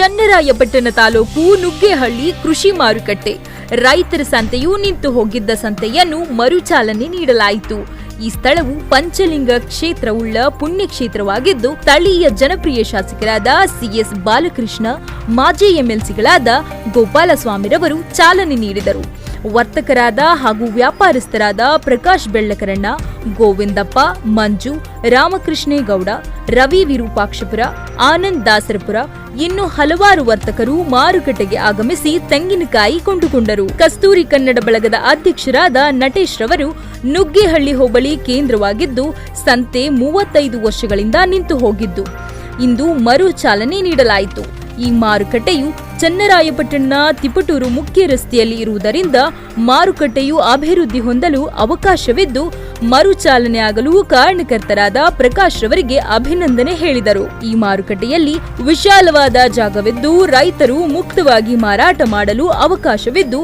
ಚನ್ನರಾಯಪಟ್ಟಣ ತಾಲೂಕು ನುಗ್ಗೇಹಳ್ಳಿ ಕೃಷಿ ಮಾರುಕಟ್ಟೆ ರೈತರ ಸಂತೆಯು ನಿಂತು ಹೋಗಿದ್ದ ಸಂತೆಯನ್ನು ಮರುಚಾಲನೆ ನೀಡಲಾಯಿತು. ಈ ಸ್ಥಳವು ಪಂಚಲಿಂಗ ಕ್ಷೇತ್ರವುಳ್ಳ ಪುಣ್ಯಕ್ಷೇತ್ರವಾಗಿದ್ದು ಸ್ಥಳೀಯ ಜನಪ್ರಿಯ ಶಾಸಕರಾದ ಸಿಎಸ್ ಬಾಲಕೃಷ್ಣ, ಮಾಜಿ ಎಂಎಲ್ಸಿಗಳಾದ ಗೋಪಾಲಸ್ವಾಮಿರವರು ಚಾಲನೆ ನೀಡಿದರು. ವರ್ತಕರಾದ ಹಾಗೂ ವ್ಯಾಪಾರಸ್ಥರಾದ ಪ್ರಕಾಶ್ ಬೆಳ್ಳಕರಣ್ಣ, ಗೋವಿಂದಪ್ಪ, ಮಂಜು, ರಾಮಕೃಷ್ಣೇಗೌಡ, ರವಿ ವಿರೂಪಾಕ್ಷಪುರ, ಆನಂದ್ ದಾಸರಪುರ ಇನ್ನು ಹಲವಾರು ವರ್ತಕರು ಮಾರುಕಟ್ಟೆಗೆ ಆಗಮಿಸಿ ತೆಂಗಿನಕಾಯಿ ಕೊಂಡುಕೊಂಡರು. ಕಸ್ತೂರಿ ಕನ್ನಡ ಬಳಗದ ಅಧ್ಯಕ್ಷರಾದ ನಟೇಶ್ ರವರು ನುಗ್ಗೇಹಳ್ಳಿ ಹೋಬಳಿ ಕೇಂದ್ರವಾಗಿದ್ದು ಸಂತೆ 35 ವರ್ಷಗಳಿಂದ ನಿಂತು ಹೋಗಿದ್ದು ಇಂದು ಮರು ಚಾಲನೆ ನೀಡಲಾಯಿತು. ಈ ಮಾರುಕಟ್ಟೆಯು ಚನ್ನರಾಯಪಟ್ಟಣ ತಿಪಟೂರು ಮುಖ್ಯ ರಸ್ತೆಯಲ್ಲಿ ಇರುವುದರಿಂದ ಮಾರುಕಟ್ಟೆಯು ಅಭಿವೃದ್ಧಿ ಹೊಂದಲು ಅವಕಾಶವಿದ್ದು ಮರು ಚಾಲನೆ ಆಗಲು ಕಾರಣಕರ್ತರಾದ ಪ್ರಕಾಶ್ ರವರಿಗೆ ಅಭಿನಂದನೆ ಹೇಳಿದರು. ಈ ಮಾರುಕಟ್ಟೆಯಲ್ಲಿ ವಿಶಾಲವಾದ ಜಾಗವಿದ್ದು ರೈತರು ಮುಕ್ತವಾಗಿ ಮಾರಾಟ ಮಾಡಲು ಅವಕಾಶವಿದ್ದು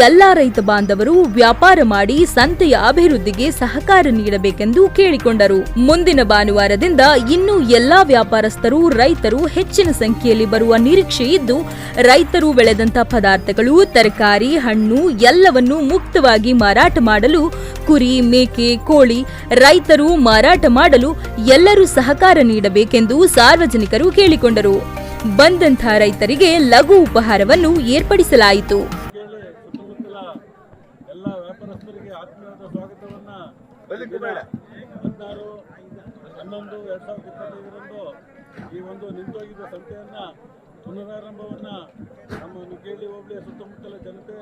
ಎಲ್ಲಾ ರೈತ ಬಾಂಧವರು ವ್ಯಾಪಾರ ಮಾಡಿ ಸಂತೆಯ ಅಭಿವೃದ್ಧಿಗೆ ಸಹಕಾರ ನೀಡಬೇಕೆಂದು ಕೇಳಿಕೊಂಡರು. ಮುಂದಿನ ಭಾನುವಾರದಿಂದ ಇನ್ನೂ ಎಲ್ಲಾ ವ್ಯಾಪಾರಸ್ಥರು ರೈತರು ಹೆಚ್ಚಿನ ಸಂಖ್ಯೆಯಲ್ಲಿ ಬರುವ ನಿರೀಕ್ಷೆ ಇದ್ದು ರೈತರು ಬೆಳೆದಂತ ಪದಾರ್ಥಗಳು, ತರಕಾರಿ, ಹಣ್ಣು ಎಲ್ಲವನ್ನೂ ಮುಕ್ತವಾಗಿ ಮಾರಾಟ ಮಾಡಲು ಕುರಿ, ಮೇಕೆ, ಕೋಳಿ ರೈತರು ಮಾರಾಟ ಮಾಡಲು ಎಲ್ಲರೂ ಸಹಕಾರ ನೀಡಬೇಕೆಂದು ಸಾರ್ವಜನಿಕರು ಕೇಳಿಕೊಂಡರು. ಬಂದಂಥ ರೈತರಿಗೆ ಲಘು ಉಪಹಾರವನ್ನು ಏರ್ಪಡಿಸಲಾಯಿತು. ಈ ಒಂದು ನಿಂತೋಗಿದ್ದ ಸಂತೆಯನ್ನ ಪುನರಾರಂಭವನ್ನ ನಮ್ಮ ನುಗ್ಗೇಹಳ್ಳಿ ಹೋಬಳಿಯ ಸುತ್ತಮುತ್ತಲ ಜನತೆ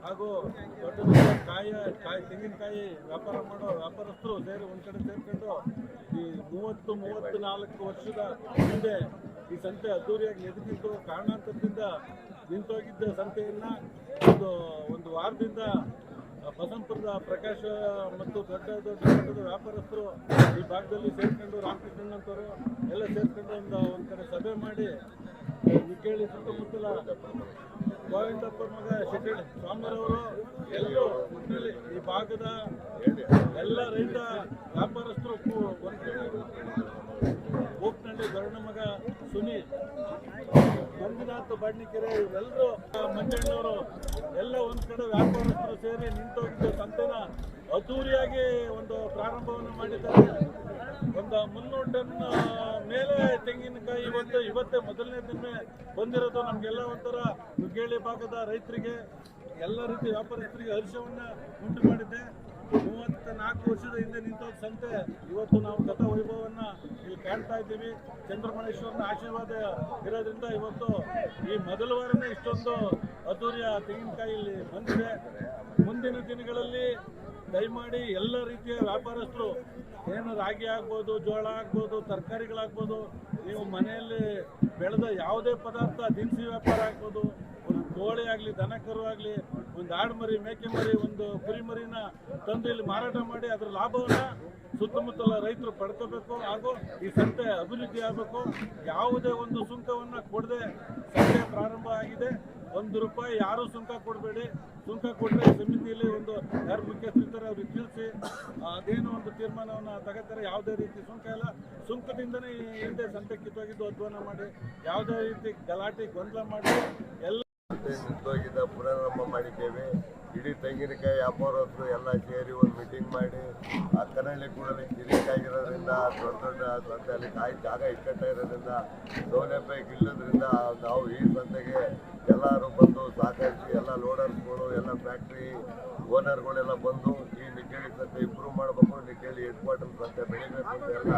ಹಾಗೂ ದೊಡ್ಡ ತೆಂಗಿನಕಾಯಿ ವ್ಯಾಪಾರ ಮಾಡೋ ವ್ಯಾಪಾರಸ್ಥರು ಸೇರಿ ಒಂದು ಕಡೆ ಸೇರ್ಕೊಂಡು ಈ 34 ವರ್ಷದ ಹಿಂದೆ ಈ ಸಂತೆ ಅದ್ದೂರಿಯಾಗಿ ಎದುರಿದ್ದು ಕಾರಣಾಂತರದಿಂದ ನಿಂತೋಗಿದ್ದ ಸಂತೆಯನ್ನ ಒಂದು ವಾರದಿಂದ ಬಸಂಪುರದ ಪ್ರಕಾಶ್ ಮತ್ತು ದೊಡ್ಡ ವ್ಯಾಪಾರಸ್ಥರು ಈ ಭಾಗದಲ್ಲಿ ಸೇರ್ಕೊಂಡು ರಾಮಕೃಷ್ಣನಂತವರು ಎಲ್ಲ ಸೇರ್ಕೊಂಡು ಒಂದು ಕಡೆ ಸಭೆ ಮಾಡಿ ನುಗ್ಗೇಹಳ್ಳಿ ಸುತ್ತಮುತ್ತಲ ಗೋವಿಂದಪ್ಪ ಮಗ ಶೆಟ್ಟಿ ಸ್ವಾಮಿರವರು ಎಲ್ಲರೂ ಈ ಭಾಗದ ಎಲ್ಲ ರೈತ ವ್ಯಾಪಾರಸ್ಥರು ಗೋಪ್ನಳ್ಳಿ ಗರುಡ ಮಗ ಸುನಿ, ಮಂಜುನಾಥ್ ಬಾಡ್ನಿಕೆರೆ ಇವರೆಲ್ಲರೂ ಮಂಜಣ್ಣವರು ಎಲ್ಲ ಒಂದ್ ಕಡೆ ವ್ಯಾಪಾರಸ್ಥರು ಸೇರಿ ನಿಂತೋಗಿದ್ದ ಸಂತೆನ ಅದ್ದೂರಿಯಾಗಿ ಒಂದು ಪ್ರಾರಂಭವನ್ನು ಮಾಡಿದ್ದಾರೆ. ಒಂದು 300 ಟನ್ ಮೇಲೆ ತೆಂಗಿನಕಾಯಿ ಇವತ್ತೇ ಮೊದಲನೇ ದಿನ ಬಂದಿರೋದು ನಮಗೆಲ್ಲ ಒಂಥರ ನುಗ್ಗೇಹಳ್ಳಿ ಭಾಗದ ರೈತರಿಗೆ ಎಲ್ಲ ರೀತಿ ವ್ಯಾಪಾರಸ್ಥರಿಗೆ ಹರ್ಷವನ್ನ ಉಂಟು ಮಾಡಿದೆ. 34 ವರ್ಷದ ಹಿಂದೆ ನಿಂತೋದ ಸಂತೆ ಇವತ್ತು ನಾವು ಗತ ವೈಭವನ್ನ ಇಲ್ಲಿ ಕಾಣ್ತಾ ಇದ್ದೀವಿ. ಚಂದ್ರಮಣೇಶ್ವರನ ಆಶೀರ್ವಾದ ಇರೋದ್ರಿಂದ ಇವತ್ತು ಈ ಮೊದಲ ವಾರನೇ ಇಷ್ಟೊಂದು ಅದ್ದೂರಿಯ ತೆಂಗಿನಕಾಯಿ ಇಲ್ಲಿ ಬಂದಿದೆ. ಮುಂದಿನ ದಿನಗಳಲ್ಲಿ ದಯಮಾಡಿ ಎಲ್ಲ ರೀತಿಯ ವ್ಯಾಪಾರಸ್ಥರು ಏನು ರಾಗಿ ಆಗ್ಬೋದು, ಜೋಳ ಆಗ್ಬೋದು, ತರಕಾರಿಗಳಾಗ್ಬೋದು, ನೀವು ಮನೆಯಲ್ಲಿ ಬೆಳೆದ ಯಾವುದೇ ಪದಾರ್ಥ, ದಿನಸಿ ವ್ಯಾಪಾರ ಆಗ್ಬೋದು, ಒಂದು ಕೋಳಿ ಆಗಲಿ, ದನ ಕರು ಆಗಲಿ, ಒಂದು ಆಡು ಮರಿ, ಮೇಕೆ ಮರಿ, ಒಂದು ಕುರಿ ಮರಿನ ತಂದು ಇಲ್ಲಿ ಮಾರಾಟ ಮಾಡಿ ಅದರ ಲಾಭವನ್ನು ಸುತ್ತಮುತ್ತಲ ರೈತರು ಪಡ್ಕೋಬೇಕು ಹಾಗೂ ಈ ಸಂತೆ ಅಭಿವೃದ್ಧಿ ಆಗಬೇಕು. ಯಾವುದೇ ಒಂದು ಸುಂಕವನ್ನು ಕೊಡದೆ ಸಂತೆ ಪ್ರಾರಂಭ ಆಗಿದೆ. ₹1 ಯಾರೂ ಸುಂಕ ಕೊಡಬೇಡಿ. ಸುಂಕ ಕೊಟ್ಟರೆ ಸಮಿತಿಯಲ್ಲಿ ಯಾರು ಮುಖ್ಯಸ್ಥರಿರ್ತಾರೆ ಅವ್ರಿಗೆ ತಿಳಿಸಿ ಅದೇನೋ ಒಂದು ತೀರ್ಮಾನವನ್ನು ತಗೋತಾರೆ. ಯಾವುದೇ ರೀತಿ ಸುಂಕ ಇಲ್ಲ. ಸುಂಕದಿಂದನೇ ಹಿಂದೆ ಸಂತೆ ಕಿತ್ತೋಗಿದ್ದು ಅಧ್ವಾನ ಮಾಡಿ ಯಾವುದೇ ರೀತಿ ಗಲಾಟೆ ಗೊಂದಲ ಮಾಡಿ ಎಲ್ಲ ನಿಂತೋಗಿದ್ದ ಪುನರಾರಂಭ ಮಾಡಿದ್ದೇವೆ. ಇಡೀ ತೆಂಗಿನಕಾಯಿ ವ್ಯಾಪಾರಸ್ಥರು ಎಲ್ಲ ಸೇರಿ ಒಂದು ಮೀಟಿಂಗ್ ಮಾಡಿ ಆ ಕನಳ್ಳಿ ಕೂಡಲೇ ಕಿರಿಕಾಗಿರೋದ್ರಿಂದ ದೊಡ್ಡ ಸಂತೆಯಲ್ಲಿ ಕಾಯಿ ಜಾಗ ಇಕ್ಕಟ್ಟಾಗಿರೋದ್ರಿಂದ ಸೌಲಭ್ಯ ಇಲ್ಲದ್ರಿಂದ ನಾವು ಈ ಸಂತೆಗೆ ಎಲ್ಲರೂ ಬಂದು ಸಹಕರಿಸಿ ಎಲ್ಲ ಲೋಡರ್ಸ್ಗಳು, ಎಲ್ಲ ಫ್ಯಾಕ್ಟ್ರಿ ಓನರ್ಗಳೆಲ್ಲ ಬಂದು ಈ ನುಗ್ಗೇಹಳ್ಳಿ ಸಂತೆ ಇಂಪ್ರೂವ್ ಮಾಡಬೇಕು, ನುಗ್ಗೇಹಳ್ಳಿ ಹೆಡ್ ಕ್ವಾರ್ಟರ್ ಸಂತೆ ಬೆಳಿಬೇಕು ಅಂತ ಎಲ್ಲ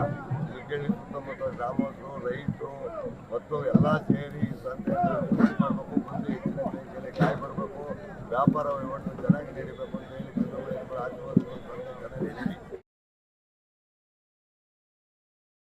ನುಗ್ಗೇಹಳ್ಳಿ ಸುತ್ತಮುತ್ತ ಗ್ರಾಮಸ್ಥರು, ರೈತರು ಮತ್ತು ಎಲ್ಲ ಸೇರಿ